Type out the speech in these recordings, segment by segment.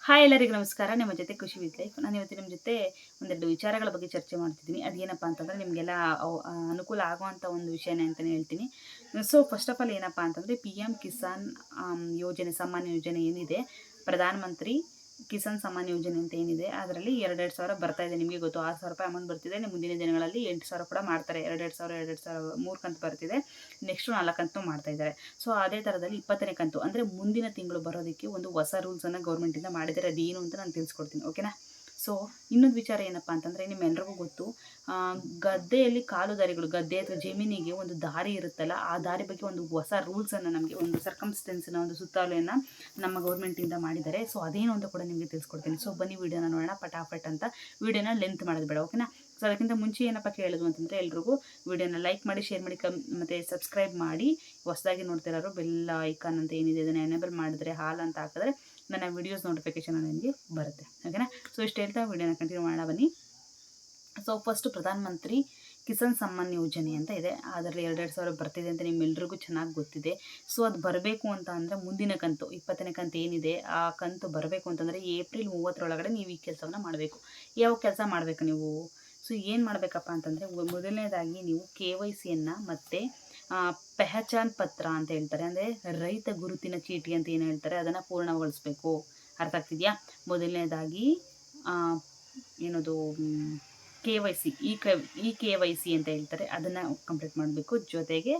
Hi ಎಲ್ಲರಿಗೂ ನಮಸ್ಕಾರ. ನಿಮ್ಮ ಜೊತೆ ಖುಷಿ ವಿತ್ ಲೈಫ್. ನಾನು ಇವತ್ತು ನಿಮ್ಮ ಜೊತೆ ಒಂದೆರಡು ವಿಚಾರಗಳ ಬಗ್ಗೆ ಚರ್ಚೆ ಮಾಡ್ತಿದ್ದೀನಿ. ಅದೇನಪ್ಪ ಅಂತಂದರೆ ನಿಮಗೆಲ್ಲ ಅನುಕೂಲ ಆಗುವಂಥ ಒಂದು ವಿಷಯನೇ ಅಂತಲೇ ಹೇಳ್ತೀನಿ. ಸೊ ಫಸ್ಟ್ ಆಫ್ ಆಲ್ ಏನಪ್ಪ ಅಂತಂದರೆ ಪಿ ಎಮ್ ಕಿಸಾನ್ ಯೋಜನೆ, ಸಾಮಾನ್ಯ ಯೋಜನೆ ಏನಿದೆ, ಪ್ರಧಾನ ಮಂತ್ರಿ ಕಿಸಾನ್ ಸಾಮಾನ್ಯ ಯೋಜನೆ ಅಂತ ಏನಿದೆ, ಅದರಲ್ಲಿ 2,000 ಬರ್ತಾ ಇದೆ. ನಿಮಗೆ ಗೊತ್ತು, 6,000 ರೂಪಾಯಿ ಅಮೌಂಟ್ ಬರ್ತಿದೆ. ಮುಂದಿನ ದಿನಗಳಲ್ಲಿ 8,000 ಕೂಡ ಮಾಡ್ತಾರೆ. 2,000 3 ಕಂತು ಬರ್ತಿದೆ. ನೆಕ್ಸ್ಟು 4 ಕಂತು ಮಾಡ್ತಾ ಇದ್ದಾರೆ. ಸೊ ಅದೇ ಥರದಲ್ಲಿ 20ನೇ ಕಂತು ಅಂದರೆ ಮುಂದಿನ ತಿಂಗಳು ಬರೋದಕ್ಕೆ ಒಂದು ಹೊಸ ರೂಲ್ಸನ್ನು ಗೌರ್ಮೆಂಟಿಂದ ಮಾಡಿದ್ದಾರೆ. ಅದೇನು ಅಂತ ನಾನು ತಿಳಿಸ್ಕೊಡ್ತೀನಿ, ಓಕೆನಾ. ಸೊ ಇನ್ನೊಂದು ವಿಚಾರ ಏನಪ್ಪ ಅಂತಂದರೆ, ನಿಮ್ಮೆಲ್ರಿಗೂ ಗೊತ್ತು, ಗದ್ದೆಯಲ್ಲಿ ಕಾಲುದಾರಿಗಳು, ಗದ್ದೆ ಅಥವಾ ಜಮೀನಿಗೆ ಒಂದು ದಾರಿ ಇರುತ್ತಲ್ಲ, ಆ ದಾರಿ ಬಗ್ಗೆ ಒಂದು ಹೊಸ ರೂಲ್ಸನ್ನು, ನಮಗೆ ಒಂದು ಸರ್ಕಮ್ಸ್ಟೆನ್ಸ್ನ ಒಂದು ಸುತ್ತೋಲೆಯನ್ನು ನಮ್ಮ ಗೌರ್ಮೆಂಟಿಂದ ಮಾಡಿದ್ದಾರೆ. ಸೊ ಅದೇನು ಅಂತ ಕೂಡ ನಿಮಗೆ ತಿಳಿಸ್ಕೊಡ್ತೀನಿ. ಸೊ ಬನ್ನಿ ವಿಡಿಯೋನ ನೋಡೋಣ ಪಟಾಫಟ್ ಅಂತ. ವಿಡಿಯೋನ ಲೆಂತ್ ಮಾಡೋದು ಬೇಡ, ಓಕೆನಾ. ಸೊ ಅದಕ್ಕಿಂತ ಮುಂಚೆ ಏನಪ್ಪ ಕೇಳೋದು ಅಂತಂದರೆ, ಎಲ್ರಿಗೂ ವಿಡಿಯೋನ ಲೈಕ್ ಮಾಡಿ, ಶೇರ್ ಮಾಡಿ, ಮತ್ತು ಸಬ್ಸ್ಕ್ರೈಬ್ ಮಾಡಿ. ಹೊಸದಾಗಿ ನೋಡ್ತಿರೋರು ಬೆಲ್ ಐಕಾನ್ ಅಂತ ಏನಿದೆ ಅದನ್ನು ಎನೇಬಲ್ ಮಾಡಿದ್ರೆ, ಹಾಲ್ ಅಂತ ಹಾಕಿದ್ರೆ ನನ್ನ ವೀಡಿಯೋಸ್ ನೋಟಿಫಿಕೇಷನ್ ನನಗೆ ಬರುತ್ತೆ, ಓಕೆನಾ. ಸೊ ಇಷ್ಟು ಹೇಳ್ತಾ ವಿಡಿಯೋನ ಕಂಟಿನ್ಯೂ ಮಾಡೋಣ ಬನ್ನಿ. ಸೊ ಫಸ್ಟು ಪ್ರಧಾನ ಮಂತ್ರಿ ಕಿಸಾನ್ ಸಮ್ಮಾನ್ ಯೋಜನೆ ಅಂತ ಇದೆ. ಅದರಲ್ಲಿ 2,000 ಬರ್ತಿದೆ ಅಂತ ನಿಮ್ಮೆಲ್ರಿಗೂ ಚೆನ್ನಾಗಿ ಗೊತ್ತಿದೆ. ಸೊ ಅದು ಬರಬೇಕು ಅಂತ ಅಂದರೆ ಮುಂದಿನ ಕಂತು, 20ನೇ ಕಂತು ಏನಿದೆ, ಆ ಕಂತು ಬರಬೇಕು ಅಂತಂದರೆ ಏಪ್ರಿಲ್ 30 ನೀವು ಈ ಕೆಲಸವನ್ನು ಮಾಡಬೇಕು. ಯಾವ ಕೆಲಸ ಮಾಡಬೇಕು ನೀವು? ಸೊ ಏನು ಮಾಡಬೇಕಪ್ಪ ಅಂತಂದರೆ, ಮೊದಲನೇದಾಗಿ ನೀವು KYCಯನ್ನು ಮತ್ತು ಪೆಹಚಾನ್ ಪತ್ರ ಅಂತ ಹೇಳ್ತಾರೆ, ಅಂದರೆ ರೈತ ಗುರುತಿನ ಚೀಟಿ ಅಂತ ಏನು ಹೇಳ್ತಾರೆ, ಅದನ್ನು ಪೂರ್ಣಗೊಳಿಸ್ಬೇಕು. ಅರ್ಥ ಆಗ್ತಿದೆಯಾ? ಮೊದಲನೇದಾಗಿ ಏನದು KYC, KYC ಅಂತ ಹೇಳ್ತಾರೆ, ಅದನ್ನು ಕಂಪ್ಲೀಟ್ ಮಾಡಬೇಕು. ಜೊತೆಗೆ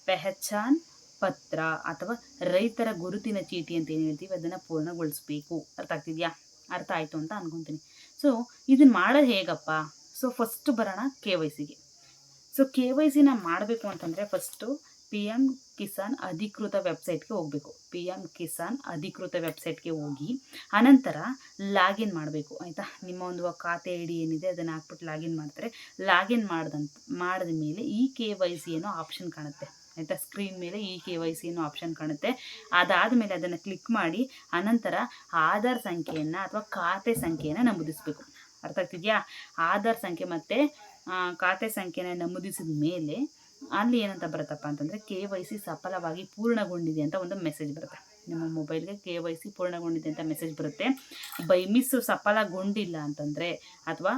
ಪೆಹಚಾನ್ ಪತ್ರ ಅಥವಾ ರೈತರ ಗುರುತಿನ ಚೀಟಿ ಅಂತ ಏನು ಹೇಳ್ತೀವಿ, ಅದನ್ನು ಪೂರ್ಣಗೊಳಿಸ್ಬೇಕು. ಅರ್ಥ ಆಗ್ತಿದೆಯಾ? ಅರ್ಥ ಆಯಿತು ಅಂತ ಅಂದ್ಕೊತೀನಿ. ಸೊ ಇದನ್ನು ಮಾಡೋದು ಹೇಗಪ್ಪ? ಸೊ ಫಸ್ಟ್ ಬರೋಣ KYCಗೆ. ಸೊ KYCನ ಮಾಡಬೇಕು ಅಂತಂದರೆ ಫಸ್ಟು PM ಕಿಸಾನ್ ಅಧಿಕೃತ ವೆಬ್ಸೈಟ್ಗೆ ಹೋಗಬೇಕು. PM ಕಿಸಾನ್ ಅಧಿಕೃತ ವೆಬ್ಸೈಟ್ಗೆ ಹೋಗಿ ಅನಂತರ ಲಾಗಿನ್ ಮಾಡಬೇಕು, ಆಯಿತಾ. ನಿಮ್ಮ ಒಂದು ಖಾತೆ ID ಏನಿದೆ ಅದನ್ನು ಹಾಕ್ಬಿಟ್ಟು ಲಾಗಿನ್ ಮಾಡ್ತಾರೆ. ಲಾಗಿನ್ ಮಾಡಿದ ಮೇಲೆ KYC ಅನ್ನೋ ಆಪ್ಷನ್ ಕಾಣುತ್ತೆ, ಆಯಿತಾ. ಸ್ಕ್ರೀನ್ ಮೇಲೆ KYC ಅನ್ನೋ ಆಪ್ಷನ್ ಕಾಣುತ್ತೆ. ಅದಾದಮೇಲೆ ಅದನ್ನು ಕ್ಲಿಕ್ ಮಾಡಿ ಅನಂತರ ಆಧಾರ್ ಸಂಖ್ಯೆಯನ್ನು ಅಥವಾ ಖಾತೆ ಸಂಖ್ಯೆಯನ್ನು ನಮೂದಿಸಬೇಕು. ಅರ್ಥ ಆಗ್ತಿದೆಯಾ? ಆಧಾರ್ ಸಂಖ್ಯೆ ಮತ್ತು ಖಾತೆ ಸಂಖ್ಯೆನ ನಮೂದಿಸಿದ ಮೇಲೆ ಅಲ್ಲಿ ಏನಂತ ಬರುತ್ತಪ್ಪ ಅಂತಂದರೆ, KYC ಸಫಲವಾಗಿ ಪೂರ್ಣಗೊಂಡಿದೆ ಅಂತ ಒಂದು ಮೆಸೇಜ್ ಬರುತ್ತೆ. ನಿಮ್ಮ ಮೊಬೈಲ್ಗೆ KYC ಪೂರ್ಣಗೊಂಡಿದೆ ಅಂತ ಮೆಸೇಜ್ ಬರುತ್ತೆ. ಬೈ ಮಿಸ್ ಸಫಲಗೊಂಡಿಲ್ಲ ಅಂತಂದರೆ ಅಥವಾ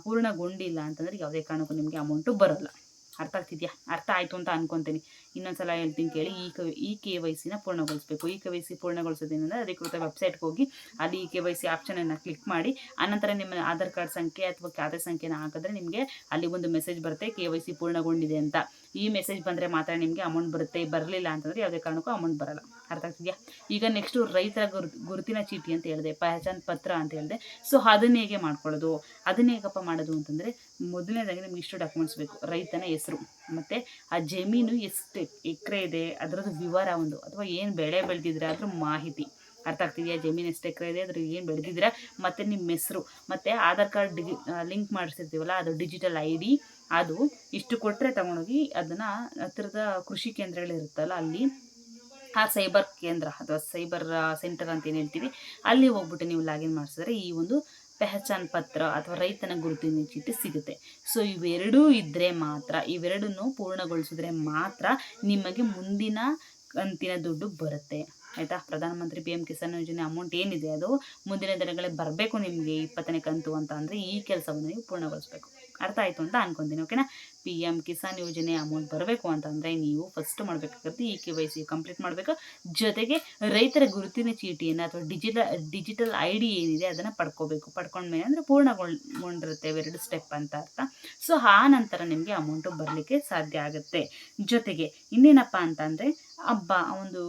ಪೂರ್ಣಗೊಂಡಿಲ್ಲ ಅಂತಂದರೆ ಯಾವುದೇ ಕಾರಣಕ್ಕೂ ನಿಮಗೆ ಅಮೌಂಟು ಬರೋಲ್ಲ. ಅರ್ಥ ಆಗ್ತಿದೆಯಾ? ಅರ್ಥ ಆಯಿತು ಅಂತ ಅಂದ್ಕೊತೀನಿ. ಇನ್ನೊಂದು ಸಲ ಹೇಳ್ತೀನಿ ಕೇಳಿ. KYCನ ಪೂರ್ಣಗೊಳಿಸಬೇಕು. KYC ಪೂರ್ಣಗೊಳಿಸೋದೇನೆಂದರೆ, ಅಧಿಕೃತ ವೆಬ್ಸೈಟ್ಗೆ ಹೋಗಿ ಅಲ್ಲಿ KYC ಆಪ್ಷನನ್ನು ಕ್ಲಿಕ್ ಮಾಡಿ ಅನಂತರ ನಿಮ್ಮ ಆಧಾರ್ ಕಾರ್ಡ್ ಸಂಖ್ಯೆ ಅಥವಾ ಖಾತೆ ಸಂಖ್ಯೆನ ಹಾಕಿದ್ರೆ ನಿಮಗೆ ಅಲ್ಲಿ ಒಂದು ಮೆಸೇಜ್ ಬರುತ್ತೆ, KYC ಪೂರ್ಣಗೊಂಡಿದೆ ಅಂತ. ಈ ಮೆಸೇಜ್ ಬಂದರೆ ಮಾತ್ರ ನಿಮಗೆ ಅಮೌಂಟ್ ಬರುತ್ತೆ. ಬರಲಿಲ್ಲ ಅಂತಂದರೆ ಯಾವುದೇ ಕಾರಣಕ್ಕೂ ಅಮೌಂಟ್ ಬರೋಲ್ಲ. ಅರ್ಥ ಆಗ್ತಿದೆಯಾ? ಈಗ ನೆಕ್ಸ್ಟು ರೈತರ ಗುರುತಿನ ಚೀಟಿ ಅಂತ ಹೇಳಿದೆ, ಪಹಚಾನ್ ಪತ್ರ ಅಂತ ಹೇಳಿದೆ. ಸೊ ಅದನ್ನ ಹೇಗೆ ಮಾಡ್ಕೊಳ್ಳೋದು? ಅದನ್ನ ಹೇಗಪ್ಪ ಮಾಡೋದು ಅಂತಂದರೆ, ಮೊದಲನೇದಾಗಿ ನಿಮ್ಗೆ ಇಷ್ಟು ಡಾಕ್ಯುಮೆಂಟ್ಸ್ ಬೇಕು. ರೈತನ ಹೆಸರು ಮತ್ತು ಆ ಜಮೀನು ಎಷ್ಟು ಎಕರೆ ಇದೆ ಅದರದ್ದು ವಿವರ ಒಂದು, ಅಥವಾ ಏನು ಬೆಳೆ ಬೆಳೆದಿದ್ರೆ ಅದ್ರ ಮಾಹಿತಿ. ಅರ್ಥ ಆಗ್ತಿದೆಯಾ? ಜಮೀನು ಎಷ್ಟು ಎಕರೆ ಇದೆ, ಅದ್ರ ಏನು ಬೆಳೆದಿದ್ರೆ, ಮತ್ತು ನಿಮ್ಮ ಹೆಸರು ಮತ್ತು ಆಧಾರ್ ಕಾರ್ಡ್ ಲಿಂಕ್ ಮಾಡಿಸಿರ್ತೀವಲ್ಲ, ಅದು ಡಿಜಿಟಲ್ ID, ಅದು ಇಷ್ಟು ಕೊಟ್ಟರೆ ತೊಗೊಂಡೋಗಿ ಅದನ್ನು ಹತ್ತಿರದ ಕೃಷಿ ಕೇಂದ್ರಗಳಿರುತ್ತಲ್ಲ ಅಲ್ಲಿ, ಆ ಸೈಬರ್ ಕೇಂದ್ರ ಅಥವಾ ಸೈಬರ್ ಸೆಂಟರ್ ಅಂತ ಏನು ಹೇಳ್ತೀವಿ, ಅಲ್ಲಿ ಹೋಗ್ಬಿಟ್ಟು ನೀವು ಲಾಗಿನ್ ಮಾಡಿಸಿದ್ರೆ ಈ ಒಂದು ಪೆಹಚಾನ್ ಪತ್ರ ಅಥವಾ ರೈತನ ಗುರುತಿನ ಚೀಟಿ ಸಿಗುತ್ತೆ. ಸೊ ಇವೆರಡೂ ಇದ್ದರೆ ಮಾತ್ರ, ಇವೆರಡನ್ನು ಪೂರ್ಣಗೊಳಿಸಿದ್ರೆ ಮಾತ್ರ ನಿಮಗೆ ಮುಂದಿನ ಕಂತಿನ ದುಡ್ಡು ಬರುತ್ತೆ, ಆಯಿತಾ. ಪ್ರಧಾನಮಂತ್ರಿ PM ಕಿಸಾನ್ ಯೋಜನೆ ಅಮೌಂಟ್ ಏನಿದೆ ಅದು ಮುಂದಿನ ದಿನಗಳಲ್ಲಿ ಬರಬೇಕು ನಿಮಗೆ 20ನೇ ಕಂತು ಅಂತ ಅಂದರೆ ಈ ಕೆಲಸವನ್ನು ನೀವು ಪೂರ್ಣಗೊಳಿಸಬೇಕು. ಅರ್ಥ ಆಯಿತು ಅಂತ ಅಂದ್ಕೊತೀನಿ, ಓಕೆನಾ. PM ಕಿಸಾನ್ ಯೋಜನೆ ಅಮೌಂಟ್ ಬರಬೇಕು ಅಂತಂದರೆ ನೀವು ಫಸ್ಟ್ ಮಾಡಬೇಕಾಗುತ್ತೆ KYC ಕಂಪ್ಲೀಟ್ ಮಾಡಬೇಕು. ಜೊತೆಗೆ ರೈತರ ಗುರುತಿನ ಚೀಟಿಯನ್ನು ಅಥವಾ ಡಿಜಿಟಲ್ ID ಏನಿದೆ ಅದನ್ನು ಪಡ್ಕೊಂಡ್ಮೇಲೆ ಅಂದರೆ ಪೂರ್ಣಗೊಂಡಿರುತ್ತೆ, 2 ಸ್ಟೆಪ್ ಅಂತ ಅರ್ಥ. ಸೊ ಆ ನಂತರ ನಿಮಗೆ ಅಮೌಂಟು ಬರಲಿಕ್ಕೆ ಸಾಧ್ಯ ಆಗುತ್ತೆ. ಜೊತೆಗೆ ಇನ್ನೇನಪ್ಪ ಅಂತಂದರೆ, ಒಂದು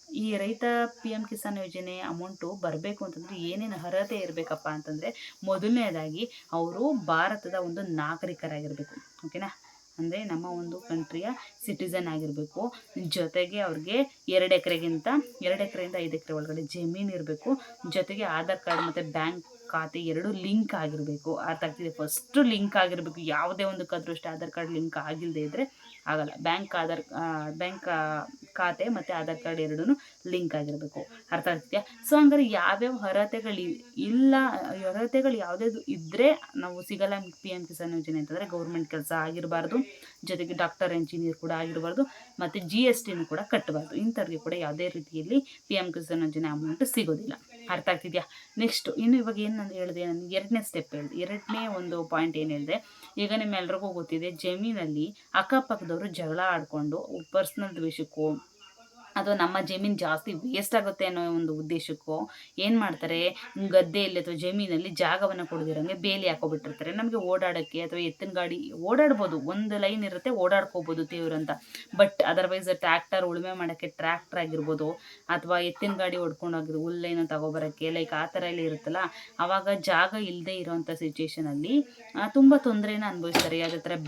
ಈ ರೈತ PM ಕಿಸಾನ್ ಯೋಜನೆ ಅಮೌಂಟು ಬರಬೇಕು ಅಂತಂದರೆ ಏನೇನು ಅರ್ಹತೆ ಇರಬೇಕಪ್ಪ ಅಂತಂದರೆ, ಮೊದಲನೇದಾಗಿ ಅವರು ಭಾರತದ ಒಂದು ನಾಗರಿಕರಾಗಿರಬೇಕು, ಓಕೆನಾ. ಅಂದರೆ ನಮ್ಮ ಒಂದು ಕಂಟ್ರಿಯ ಸಿಟಿಸನ್ ಆಗಿರಬೇಕು. ಜೊತೆಗೆ ಅವ್ರಿಗೆ 2 ಎಕರೆಯಿಂದ 5 ಎಕರೆ ಒಳಗಡೆ ಜಮೀನು ಇರಬೇಕು. ಜೊತೆಗೆ ಆಧಾರ್ ಕಾರ್ಡ್ ಮತ್ತು ಬ್ಯಾಂಕ್ ಖಾತೆ 2 ಲಿಂಕ್ ಆಗಿರಬೇಕು. ಅರ್ಥ ಆಗ್ತಿದೆ? ಫಸ್ಟು ಲಿಂಕ್ ಆಗಿರಬೇಕು. ಯಾವುದೇ ಒಂದು ಅಷ್ಟೇ ಆಧಾರ್ ಕಾರ್ಡ್ ಲಿಂಕ್ ಆಗಿಲ್ಲದೆ ಇದ್ದರೆ ಆಗಲ್ಲ. ಬ್ಯಾಂಕ್ ಖಾತೆ ಮತ್ತು ಆಧಾರ್ ಕಾರ್ಡ್ ಎರಡೂ ಲಿಂಕ್ ಆಗಿರಬೇಕು. ಅರ್ಥ ಆಗ್ತಿದೆಯಾ? ಸೊ ಹಂಗಾರೆ ಯಾವ್ಯಾವ ಅರ್ಹತೆಗಳು ಯಾವುದ್ಯಾವುದು ಇದ್ದರೆ ನಾವು ಸಿಗಲ್ಲ ಪಿ ಎಮ್ ಕಿಸಾನ್ ಯೋಜನೆ ಅಂತಂದರೆ ಗೌರ್ಮೆಂಟ್ ಕೆಲಸ ಆಗಿರಬಾರ್ದು, ಜೊತೆಗೆ ಡಾಕ್ಟರ್ ಇಂಜಿನಿಯರ್ ಕೂಡ ಆಗಿರಬಾರ್ದು, ಮತ್ತು GST ಕೂಡ ಕಟ್ಟಬಾರ್ದು. ಇಂಥವ್ರಿಗೆ ಕೂಡ ಯಾವುದೇ ರೀತಿಯಲ್ಲಿ ಪಿ ಎಮ್ ಕಿಸಾನ್ ಯೋಜನೆ ಅಮೌಂಟ್ ಸಿಗೋದಿಲ್ಲ. ಅರ್ಥ ಆಗ್ತಿದೆಯಾ? ನೆಕ್ಸ್ಟು ಇನ್ನು ಇವಾಗ ಏನು ನಾನು ಹೇಳಿದೆ, ನಾನು ಎರಡನೇ ಸ್ಟೆಪ್ ಹೇಳಿದೆ. ಎರಡನೇ ಒಂದು ಪಾಯಿಂಟ್ ಏನು ಹೇಳಿದೆ, ಈಗ ನಿಮ್ಮೆಲ್ರಿಗೂ ಗೊತ್ತಿದೆ, ಜಮೀನಲ್ಲಿ ಅಕ್ಕಪಕ್ಕದವರು ಜಗಳ ಆಡಿಕೊಂಡು ಪರ್ಸ್ನಲ್ ದ್ವೇಷಕ್ಕೋ ಅಥವಾ ನಮ್ಮ ಜಮೀನು ಜಾಸ್ತಿ ವೇಸ್ಟ್ ಆಗುತ್ತೆ ಅನ್ನೋ ಒಂದು ಉದ್ದೇಶಕ್ಕೋ ಏನು ಮಾಡ್ತಾರೆ, ಗದ್ದೆಯಲ್ಲಿ ಅಥವಾ ಜಮೀನಲ್ಲಿ ಜಾಗವನ್ನು ಕೊಡದಿರೋಂಗೆ ಬೇಲಿ ಹಾಕೋಬಿಟ್ಟಿರ್ತಾರೆ. ನಮಗೆ ಓಡಾಡೋಕ್ಕೆ ಅಥವಾ ಎತ್ತಿನ ಗಾಡಿ ಓಡಾಡ್ಬೋದು, ಒಂದು ಲೈನ್ ಇರುತ್ತೆ, ಓಡಾಡ್ಕೋಬೋದು ಅಂತ. ಬಟ್ ಅದರ್ವೈಸ್ ಟ್ರ್ಯಾಕ್ಟರ್ ಉಳುಮೆ ಮಾಡೋಕ್ಕೆ ಟ್ರ್ಯಾಕ್ಟರ್ ಆಗಿರ್ಬೋದು, ಅಥವಾ ಎತ್ತಿನ ಗಾಡಿ ಹೊಡ್ಕೊಂಡೋಗಿರೋ ಹುಲ್ಲೇನೋ ತಗೋಬರೋಕ್ಕೆ ಲೈಕ್ ಆ ಥರ ಎಲ್ಲ ಇರುತ್ತಲ್ಲ, ಆವಾಗ ಜಾಗ ಇಲ್ಲದೆ ಇರೋವಂಥ ಸಿಚುವೇಷನಲ್ಲಿ ತುಂಬ ತೊಂದರೆನ ಅನುಭವಿಸ್ತಾರೆ. ಯಾವುದೇ ಥರ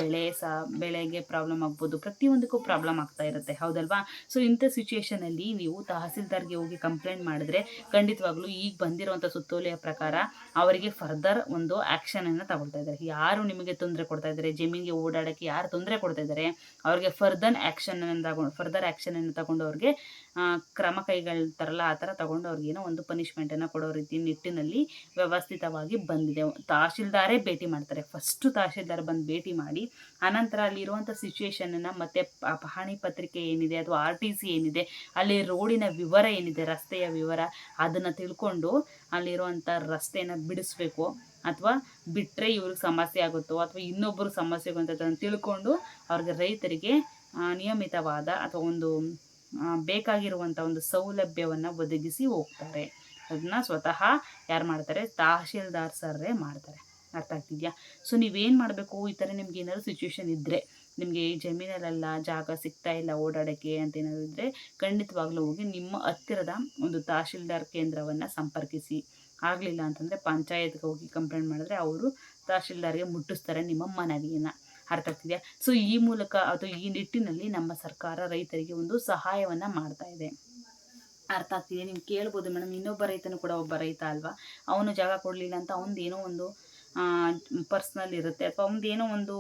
ಬೆಳೆಗೆ ಪ್ರಾಬ್ಲಮ್ ಆಗ್ಬೋದು, ಪ್ರತಿಯೊಂದಕ್ಕೂ ಪ್ರಾಬ್ಲಮ್ ಆಗ್ತಾ ಇರುತ್ತೆ, ಹೌದಲ್ವಾ? ಸೊ ಇಂಥ ಸಿಚುವೇಷನಲ್ಲಿ ನೀವು ತಹಸೀಲ್ದಾರ್ಗೆ ಹೋಗಿ ಕಂಪ್ಲೇಂಟ್ ಮಾಡಿದ್ರೆ ಖಂಡಿತವಾಗ್ಲೂ ಈಗ ಬಂದಿರುವಂಥ ಸುತ್ತೋಲೆಯ ಪ್ರಕಾರ ಅವರಿಗೆ ಫರ್ದರ್ ಒಂದು ಆ್ಯಕ್ಷನನ್ನು ತಗೊಳ್ತಾ ಇದ್ದಾರೆ. ಯಾರು ನಿಮಗೆ ತೊಂದರೆ ಕೊಡ್ತಾ ಇದ್ದಾರೆ, ಜಮೀನಿಗೆ ಓಡಾಡೋಕ್ಕೆ ಯಾರು ತೊಂದರೆ ಕೊಡ್ತಾ ಇದ್ದಾರೆ, ಅವ್ರಿಗೆ ಫರ್ದರ್ ಆ್ಯಕ್ಷನನ್ನು ತಗೊಂಡು ಅವ್ರಿಗೆ ಕ್ರಮ ಕೈಗೊಳ್ತಾರಲ್ಲ, ಆ ಥರ ತಗೊಂಡು ಅವ್ರಿಗೇನೋ ಒಂದು ಪನಿಷ್ಮೆಂಟನ್ನು ಕೊಡೋ ರೀತಿ ನಿಟ್ಟಿನಲ್ಲಿ ವ್ಯವಸ್ಥಿತವಾಗಿ ಬಂದಿದೆ. ತಹಶೀಲ್ದಾರೇ ಭೇಟಿ ಮಾಡ್ತಾರೆ. ಫಸ್ಟು ತಹಶೀಲ್ದಾರ್ ಬಂದು ಭೇಟಿ ಮಾಡಿ ಆನಂತರ ಅಲ್ಲಿರುವಂಥ ಸಿಚುವೇಷನನ್ನು ಮತ್ತು ಪಹಣಿ ಪತ್ರಿಕೆ ಏನಿದೆ ಅಥವಾ RTC ಏನಿದೆ, ಅಲ್ಲಿ ರೋಡಿನ ವಿವರ ಏನಿದೆ, ರಸ್ತೆಯ ವಿವರ, ಅದನ್ನು ತಿಳ್ಕೊಂಡು ಅಲ್ಲಿರುವಂಥ ರಸ್ತೆನ ಬಿಡಿಸ್ಬೇಕು. ಅಥವಾ ಬಿಟ್ಟರೆ ಇವ್ರಿಗೆ ಸಮಸ್ಯೆ ಆಗುತ್ತೋ ಅಥವಾ ಇನ್ನೊಬ್ಬರು ಸಮಸ್ಯೆ ಬಂತದನ್ನು ತಿಳ್ಕೊಂಡು ಅವ್ರಿಗೆ ರೈತರಿಗೆ ನಿಯಮಿತವಾದ ಅಥವಾ ಒಂದು ಬೇಕಾಗಿರುವಂಥ ಒಂದು ಸೌಲಭ್ಯವನ್ನು ಒದಗಿಸಿ ಹೋಗ್ತಾರೆ. ಅದನ್ನ ಸ್ವತಃ ಯಾರು ಮಾಡ್ತಾರೆ, ತಹಶೀಲ್ದಾರ್ ಸರ್ರೇ ಮಾಡ್ತಾರೆ. ಅರ್ಥ ಆಗ್ತಿದೆಯಾ? ಸೊ ನೀವೇನು ಮಾಡಬೇಕು, ಈ ಥರ ನಿಮ್ಗೆ ಏನಾದರೂ ಸಿಚುವೇಶನ್ ಇದ್ದರೆ, ನಿಮಗೆ ಜಮೀನಲ್ಲೆಲ್ಲ ಜಾಗ ಸಿಗ್ತಾ ಇಲ್ಲ ಓಡಾಡೋಕ್ಕೆ ಅಂತ ಏನಾದರೂ ಇದ್ದರೆ ಖಂಡಿತವಾಗ್ಲೂ ಹೋಗಿ ನಿಮ್ಮ ಹತ್ತಿರದ ಒಂದು ತಹಶೀಲ್ದಾರ್ ಕೇಂದ್ರವನ್ನು ಸಂಪರ್ಕಿಸಿ. ಆಗಲಿಲ್ಲ ಅಂತಂದರೆ ಪಂಚಾಯತ್ಗೆ ಹೋಗಿ ಕಂಪ್ಲೇಂಟ್ ಮಾಡಿದ್ರೆ ಅವರು ತಹಶೀಲ್ದಾರ್ಗೆ ಮುಟ್ಟಿಸ್ತಾರೆ ನಿಮ್ಮ ಮನವಿಯನ್ನು. ಅರ್ಥ ಆಗ್ತಿದೆಯಾ? ಸೊ ಈ ಮೂಲಕ ಅಥವಾ ಈ ನಿಟ್ಟಿನಲ್ಲಿ ನಮ್ಮ ಸರ್ಕಾರ ರೈತರಿಗೆ ಒಂದು ಸಹಾಯವನ್ನು ಮಾಡ್ತಾ ಇದೆ. ಅರ್ಥ ಆಗ್ತಿದೆ? ನೀವು ಕೇಳ್ಬೋದು, ಮೇಡಮ್ ಇನ್ನೊಬ್ಬ ರೈತನು ಕೂಡ ಒಬ್ಬ ರೈತ ಅಲ್ವಾ, ಅವನು ಜಾಗ ಕೊಡಲಿಲ್ಲ ಅಂತ ಏನೋ ಒಂದು ಪರ್ಸ್ನಲ್ ಇರುತ್ತೆ, ಅಥವಾ ಏನೋ ಒಂದು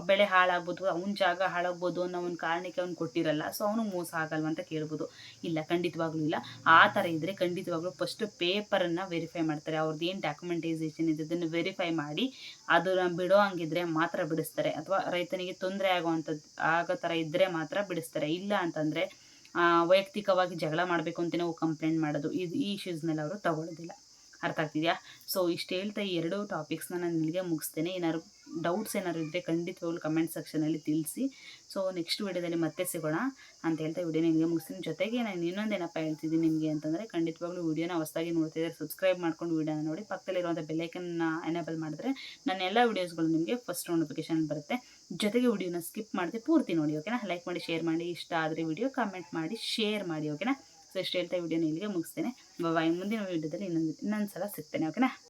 ಬೆಳೆ ಹಾಳಾಗ್ಬೋದು, ಅವ್ನ ಜಾಗ ಹಾಳಾಗ್ಬೋದು ಅನ್ನೋ ಒಂದು ಕಾರಣಕ್ಕೆ ಅವ್ನು ಕೊಟ್ಟಿರಲ್ಲ, ಸೊ ಅವನು ಮೋಸ ಆಗಲ್ವ ಅಂತ ಕೇಳ್ಬೋದು. ಇಲ್ಲ, ಖಂಡಿತವಾಗ್ಲೂ ಇಲ್ಲ. ಆ ಥರ ಇದ್ದರೆ ಖಂಡಿತವಾಗ್ಲೂ ಫಸ್ಟು ಪೇಪರನ್ನು ವೆರಿಫೈ ಮಾಡ್ತಾರೆ. ಅವ್ರದ್ದು ಏನು ಡಾಕ್ಯುಮೆಂಟೈಸೇಷನ್ ಇದೆ ಅದನ್ನು ವೆರಿಫೈ ಮಾಡಿ ಅದನ್ನು ಬಿಡೋ ಹಂಗಿದ್ರೆ ಮಾತ್ರ ಬಿಡಿಸ್ತಾರೆ, ಅಥವಾ ರೈತನಿಗೆ ತೊಂದರೆ ಆಗೋ ಥರ ಇದ್ದರೆ ಮಾತ್ರ ಬಿಡಿಸ್ತಾರೆ. ಇಲ್ಲ ಅಂತಂದರೆ ವೈಯಕ್ತಿಕವಾಗಿ ಜಗಳ ಮಾಡಬೇಕು ಅಂತಲೇ ಹೋಗಿ ಕಂಪ್ಲೇಂಟ್ ಮಾಡೋದು, ಈ ಇಶ್ಯೂಸ್ನೆಲ್ಲ ಅವರು ತಗೊಳ್ಳೋದಿಲ್ಲ. ಅರ್ಥ ಆಗ್ತಿದೆಯಾ? ಸೊ ಇಷ್ಟು ಹೇಳ್ತಾ ಈ 2 ಟಾಪಿಕ್ಸ್ನ ನಾನು ಇಲ್ಲಿಗೆ ಮುಗಿಸ್ತೇನೆ. ಏನಾದ್ರು ಡೌಟ್ಸ್ ಏನಾದ್ರು ಇದ್ದರೆ ಖಂಡಿತವಾಗ್ಲೂ ಕಮೆಂಟ್ ಸೆಕ್ಷನಲ್ಲಿ ತಿಳಿಸಿ. ಸೊ ನೆಕ್ಸ್ಟ್ ವಿಡಿಯೋದಲ್ಲಿ ಮತ್ತೆ ಸಿಗೋಣ ಅಂತ ಹೇಳ್ತಾ ವಿಡಿಯೋನ ಇಲ್ಲಿಗೆ ಮುಗಿಸ್ತೀನಿ. ಜೊತೆಗೆ ನಾನು ಇನ್ನೊಂದೇನಪ್ಪ ಹೇಳ್ತಿದ್ದೀನಿ ನಿಮಗೆ ಅಂತಂದರೆ, ಖಂಡಿತವಾಗ್ಲೂ ವಿಡಿಯೋನ ಹೊಸದಾಗಿ ನೋಡ್ತಿದ್ದಾರೆ ಸಬ್ಸ್ಕ್ರೈಬ್ ಮಾಡ್ಕೊಂಡು ವಿಡಿಯೋನ ನೋಡಿ, ಪಕ್ಕದಲ್ಲಿರುವಂಥ ಬೆಲ್ಲೈಕನ್ನ ಎನೇಬಲ್ ಮಾಡಿದ್ರೆ ನನ್ನ ಎಲ್ಲ ವೀಡಿಯೋಸ್ಗಳು ನಿಮಗೆ ಫಸ್ಟ್ ನೋಟಿಫಿಕೇಶನ್ ಬರುತ್ತೆ. ಜೊತೆಗೆ ವಿಡಿಯೋನ ಸ್ಕಿಪ್ ಮಾಡದೆ ಪೂರ್ತಿ ನೋಡಿ, ಓಕೆನಾ? ಲೈಕ್ ಮಾಡಿ, ಶೇರ್ ಮಾಡಿ, ಇಷ್ಟ ಆದರೆ ವಿಡಿಯೋ ಕಮೆಂಟ್ ಮಾಡಿ, ಶೇರ್ ಮಾಡಿ, ಓಕೆನಾ? ಸೊ ಇಷ್ಟು ಹೇಳ್ತಾ ವಿಡಿಯೋನ ಇಲ್ಲಿಗೆ ಮುಗಿಸ್ತೇನೆ. ಬಾಯ್. ಮುಂದಿನ ವಿಡಿಯೋದಲ್ಲಿ ಇನ್ನೊಂದು ಸಲ ಸಿಗ್ತೇನೆ, ಓಕೆನಾ?